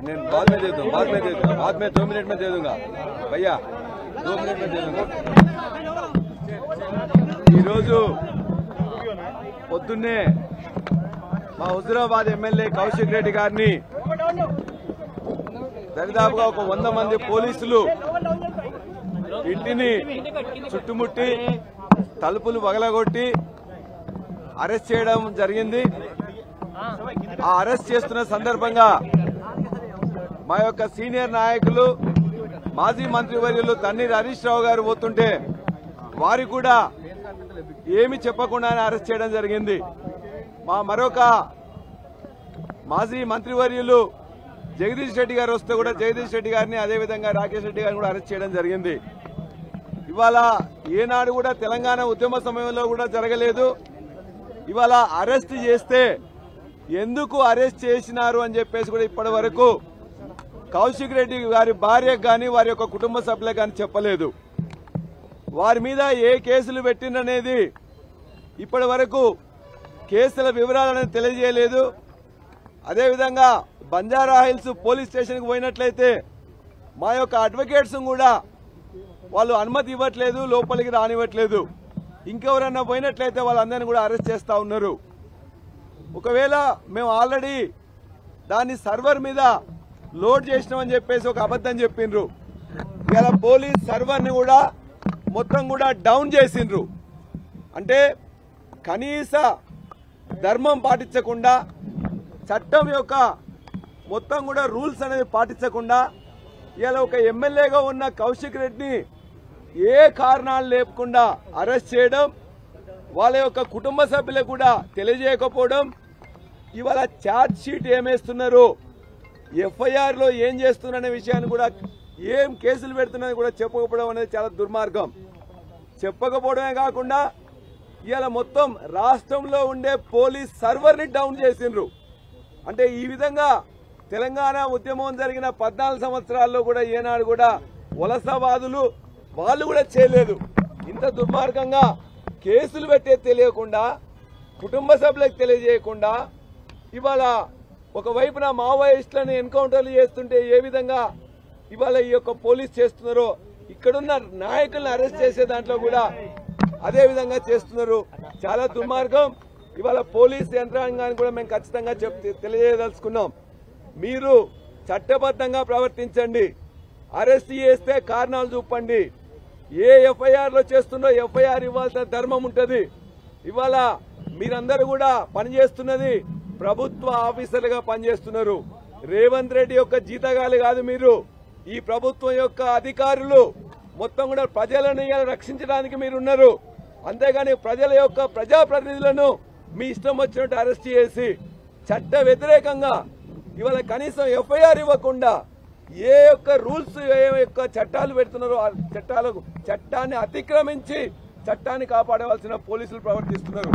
నేను बाद में दे दूंगा, बाद में 2 मिनट में दे दूंगा भैया, 2 मिनट में दे दूंगा। ఈరోజు పొద్దున్నే మా హుజురాబాద్ ఎమ్మెల్యే కౌశిక్ రెడ్డి గారిని దరిదాపుగా ఒక 100 మంది పోలీసులు ఇంటిని చుట్టుముట్టి తలుపులు పగలగొట్టి అరెస్ట్ చేయడం జరిగింది। ఆ అరెస్ట్ చేస్తున్న సందర్భంగా మా యొక్క సీనియర్ నాయకులు మాజీ మంత్రివర్యులు తన్నీర్ హరీష్ రావు గారు పోతుంటే వారి కూడా ఏమి చెప్పకుండానే అరెస్ట్ చేయడం జరిగింది। మా మరొక మాజీ మంత్రివర్యులు జగదీష్ రెడ్డి గారు వస్తే కూడా జగదీష్ రెడ్డి గారిని అదేవిధంగా రాకేష్ రెడ్డి గారిని కూడా అరెస్ట్ చేయడం జరిగింది। ఇవాళ ఏనాడు కూడా తెలంగాణ ఉద్యమ సమయంలో కూడా జరగలేదు। ఇవాళ అరెస్ట్ చేస్తే ఎందుకు అరెస్ట్ చేసినారు అని చెప్పేసి కూడా ఇప్పటి వరకు కౌశిక్ రెడ్డి గారి భార్యకు గాని వారి యొక్క కుటుంబ సభ్యులకు గాని చెప్పలేదు। వారి మీద ఏ కేసులు పెట్టిందనేది ఇప్పటి వరకు కేసుల వివరాలను తెలియజేయలేదు। అదేవిధంగా బంజారా హిల్స్ పోలీస్ స్టేషన్కి పోయినట్లయితే మా యొక్క అడ్వకేట్స్ కూడా వాళ్ళు అనుమతి ఇవ్వట్లేదు, లోపలికి రానివ్వట్లేదు। ఇంకెవరన్నా పోయినట్లయితే వాళ్ళందరినీ కూడా అరెస్ట్ చేస్తా ఉన్నారు। ఒకవేళ మేము ఆల్రెడీ దాన్ని సర్వర్ మీద లోడ్ చేసినామని చెప్పేసి ఒక అబద్ధం చెప్పిండ్రు। ఇలా పోలీస్ సర్వర్ని కూడా మొత్తం కూడా డౌన్ చేసిండ్రు। అంటే కనీస ధర్మం పాటించకుండా చట్టం యొక్క మొత్తం కూడా రూల్స్ అనేది పాటించకుండా ఇలా ఒక ఎమ్మెల్యేగా ఉన్న కౌశిక్ రెడ్డిని ఏ కారణాలు లేకుండా అరెస్ట్ చేయడం, వాళ్ళ యొక్క కుటుంబ సభ్యులకు కూడా తెలియజేయకపోవడం, ఇవాళ ఛార్జ్ షీట్ ఏమేస్తున్నారు, ఎఫ్ఐఆర్ లో ఏం చేస్తున్నారనే విషయాన్ని కూడా ఏం కేసులు పెడుతున్నారని కూడా చెప్పకపోవడం అనేది చాలా దుర్మార్గం। చెప్పకపోవడమే కాకుండా ఇవాళ మొత్తం రాష్ట్రంలో ఉండే పోలీస్ సర్వర్ ని డౌన్ చేసిండ్రు। అంటే ఈ విధంగా తెలంగాణ ఉద్యమం జరిగిన 14 సంవత్సరాల్లో కూడా ఏనాడు కూడా వలసవాదులు వాళ్ళు కూడా చేయలేదు। ఇంత దుర్మార్గంగా కేసులు పెట్టే తెలియకుండా, కుటుంబ సభ్యులకు తెలియజేయకుండా ఇవాళ ఒకవైపున మావోయిస్టులను ఎన్కౌంటర్లు చేస్తుంటే ఏ విధంగా ఇవాళ ఈ యొక్క పోలీస్ చేస్తున్నారో ఇక్కడున్న నాయకులను అరెస్ట్ చేసే దాంట్లో కూడా అదే విధంగా చేస్తున్నారు। చాలా దుర్మార్గం। ఇవాళ పోలీస్ యంత్రాంగాన్ని కూడా మేము ఖచ్చితంగా తెలియజేయదలుచుకున్నాం, మీరు చట్టబద్ధంగా ప్రవర్తించండి, అరెస్ట్ చేస్తే కారణాలు చూపండి, ఏ ఎఫ్ఐఆర్ లో చేస్తుందో ఎఫ్ఐఆర్ ఇవ్వాల్సిన ధర్మం ఉంటుంది। ఇవాళ మీరందరూ కూడా పనిచేస్తున్నది ప్రభుత్వ ఆఫీసర్లుగా పనిచేస్తున్నారు। రేవంత్ రెడ్డి యొక్క జీతగాలు కాదు మీరు, ఈ ప్రభుత్వం యొక్క అధికారులు మొత్తం కూడా ప్రజలను రక్షించడానికి మీరున్నారు। అంతేగాని ప్రజల యొక్క ప్రజాప్రతినిధులను మీ ఇష్టం వచ్చినట్టు అరెస్ట్ చేసి చట్ట వ్యతిరేకంగా ఇవాళ కనీసం ఎఫ్ఐఆర్ ఇవ్వకుండా ఏ యొక్క రూల్స్ ఏ యొక్క చట్టాలు పెడుతున్నారో ఆ చట్టాన్ని అతిక్రమించి చట్టాన్ని కాపాడవలసిన పోలీసులు ప్రవర్తిస్తున్నారు।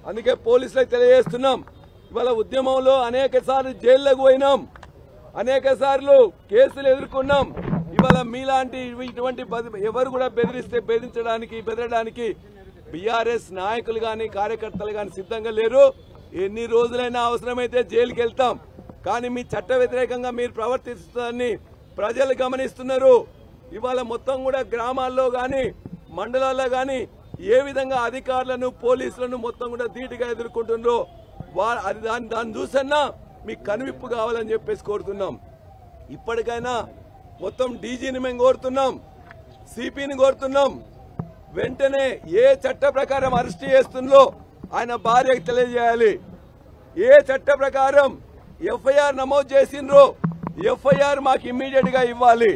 అందుకే పోలీసులకు తెలియజేస్తున్నాం, ఇవాళ ఉద్యమంలో అనేక సార్లు జైల్లోకి పోయినాం, అనేక సార్లు కేసులు ఎదుర్కొన్నాం। ఇవాళ మీలాంటి ఇటువంటి ఎవరు కూడా బెదిరించడానికి బీఆర్ఎస్ నాయకులు గాని కార్యకర్తలు గాని సిద్ధంగా లేరు। ఎన్ని రోజులైనా అవసరమైతే జైలుకి వెళ్తాం, కానీ మీ చట్ట వ్యతిరేకంగా మీరు ప్రవర్తిస్తున్నారని ప్రజలు గమనిస్తున్నారు। ఇవాళ మొత్తం కూడా గ్రామాల్లో గాని మండలాల్లో గాని ఏ విధంగా అధికారులను పోలీసులను మొత్తం కూడా ధీటుగా ఎదుర్కొంటున్నారో దాన్ని చూసన్నా మీకు కనువిప్పు కావాలని చెప్పేసి కోరుతున్నాం। ఇప్పటికైనా మొత్తం డీజీని మేము కోరుతున్నాం, సిపిని కోరుతున్నాం, వెంటనే ఏ చట్ట ప్రకారం అరెస్ట్ చేస్తుందో ఆయన భార్యకు తెలియజేయాలి, ఏ చట్ట ప్రకారం ఎఫ్ఐఆర్ నమోదు చేసిండ్రో ఎఫ్ఐఆర్ మాకు ఇమ్మీడియట్ గా ఇవ్వాలి।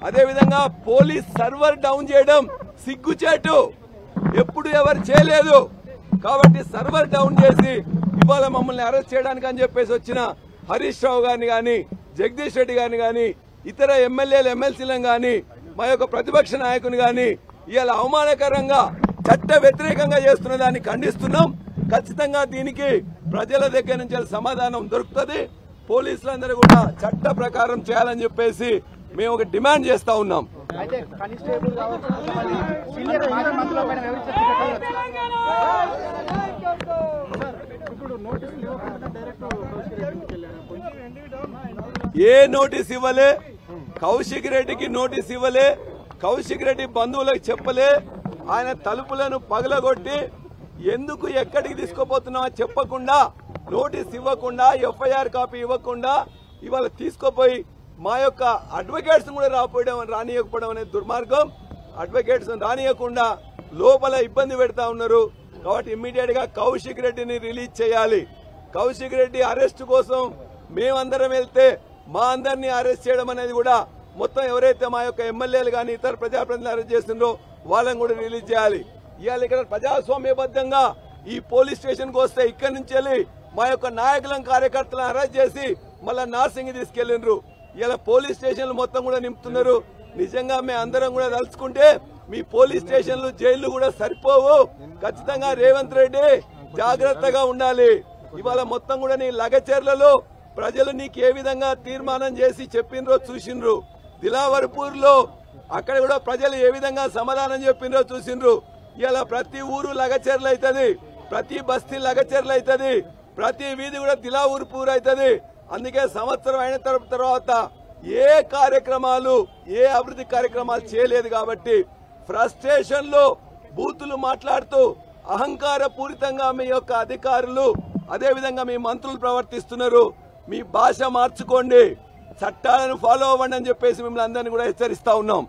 అదేవిధంగా పోలీస్ సర్వర్ డౌన్ చేయడం సిగ్గుచేటు, ఎప్పుడు ఎవరు చేయలేదు। కాబట్టి సర్వర్ డౌన్ చేసి ఇవాళ మమ్మల్ని అరెస్ట్ చేయడానికి అని చెప్పేసి వచ్చిన హరీష్ రావు గారిని గాని జగదీష్ రెడ్డి గారిని గాని ఇతర ఎమ్మెల్యేలు ఎమ్మెల్సీలను గాని మా యొక్క ప్రతిపక్ష నాయకుని గాని ఇవాళ అవమానకరంగా చట్ట వ్యతిరేకంగా చేస్తున్న దాన్ని ఖండిస్తున్నాం। ఖచ్చితంగా దీనికి ప్రజల దగ్గర నుంచి సమాధానం దొరుకుతుంది। పోలీసులందరూ కూడా చట్ట ప్రకారం చేయాలని చెప్పేసి మేము ఒక డిమాండ్ చేస్తా ఉన్నాం। ఇప్పుడు నోటీసులు ఇవ్వకుండా డైరెక్ట్ ఏ నోటీస్ ఇవ్వలే, కౌశిక్ రెడ్డికి నోటీస్ ఇవ్వలే, కౌశిక్ రెడ్డి బంధువులకు చెప్పలే, ఆయన తలుపులను పగలగొట్టి ఎందుకు ఎక్కడికి తీసుకుపోతున్నామో చెప్పకుండా, నోటీస్ ఇవ్వకుండా, ఎఫ్ఐఆర్ కాపీ ఇవ్వకుండా ఇవాళ తీసుకుపోయి మా యొక్క అడ్వకేట్స్ కూడా రానియకపోవడం అనేది దుర్మార్గం. అడ్వకేట్స్ రానియకుండా లోపల ఇబ్బంది పెడతా ఉన్నారు. కాబట్టి ఇమ్మీడియట్ గా కౌశిక్ రెడ్డిని రిలీజ్ చేయాలి. కౌశిక్ రెడ్డి అరెస్ట్ కోసం మేమందరం వెళ్తే మా అందరినీ అరెస్ట్ చేయడం అనేది కూడా మొత్తం ఎవరైతే మా యొక్క ఎమ్మెల్యేలు కానీ ఇతర ప్రజాప్రతినిధులు అరెస్ట్ చేసిండ్రో వాళ్ళని కూడా రిలీజ్ చేయాలి. ఇవాళ ఇక్కడ ప్రజాస్వామ్యబద్ధంగా ఈ పోలీస్ స్టేషన్ కు వస్తే ఇక్కడి నుంచి వెళ్ళి మా యొక్క నాయకులను కార్యకర్తలను అరెస్ట్ చేసి మళ్ళా నార్సింగ్ తీసుకెళ్లిండ్రు. ఇలా పోలీస్ స్టేషన్లు మొత్తం కూడా నింపుతున్నారు. నిజంగా మేము అందరం కూడా తలుచుకుంటే మీ పోలీస్ స్టేషన్లు జైళ్లు కూడా సరిపోవు. ఖచ్చితంగా రేవంత్ రెడ్డి జాగ్రత్తగా ఉండాలి. ఇవాళ మొత్తం కూడా నీ లగచర్లలో ప్రజలు నీకు ఏ విధంగా తీర్మానం చేసి చెప్పినరో చూసిండ్రు. దిలావర్పూర్ లో అక్కడ కూడా ప్రజలు ఏ విధంగా సమాధానం చెప్పినరో చూసిండ్రు. ఇలా ప్రతి ఊరు లగచర్లు అవుతుంది, ప్రతి బస్తీ లగచర్లు అవుతుంది, ప్రతి వీధి కూడా దిలావర్పూర్ అవుతుంది. అందుకే సంవత్సరం అయిన తర్వాత ఏ కార్యక్రమాలు, ఏ అభివృద్ధి కార్యక్రమాలు చేయలేదు. కాబట్టి ఫ్రస్ట్రేషన్ లో బూతులు మాట్లాడుతూ అహంకార పూరితంగా మీ యొక్క అధికారులు అదేవిధంగా మీ మంత్రులు ప్రవర్తిస్తున్నారు. మీ భాష మార్చుకోండి, చట్టాలను ఫాలో అవ్వండి అని చెప్పేసి మిమ్మల్ని అందరినీ కూడా హెచ్చరిస్తా ఉన్నాం.